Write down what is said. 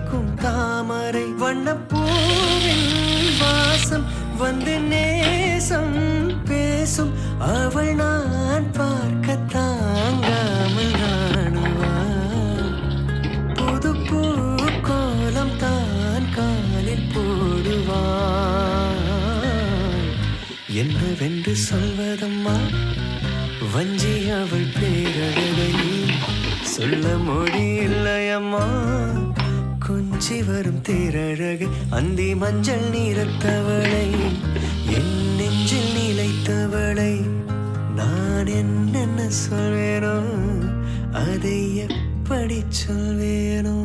பூக்கும் தாமரை வண்ணப்பூவின் வாசம் வந்து நேசம் பேசும் அவள் நான் பார்க்க தாங்காமல் நாணுவாள் புது பூ கோலம் தான் காலில் போடுவாள் என்னவென்று சொல்வதம்மா வஞ்சி அவள் பேரழகை சொல்ல மொழி இல்லையம்மா கொஞ்சி வரும் தேரழகு அந்தி மஞ்சள் நீரத்தவளை என் நெஞ்சில் நிலைத்தவளை நான் என்னென்ன சொல்வேனோ அதை எப்படி சொல்வேனோ